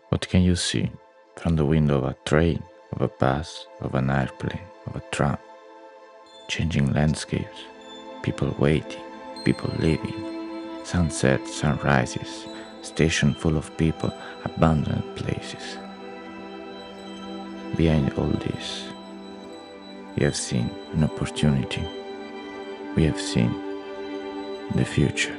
What can you see from the window of a train, of a bus, of an airplane, of a tram? Changing landscapes, people waiting, people leaving, sunsets, sunrises, station full of people, abandoned places. Behind all this, we have seen an opportunity. We have seen the future.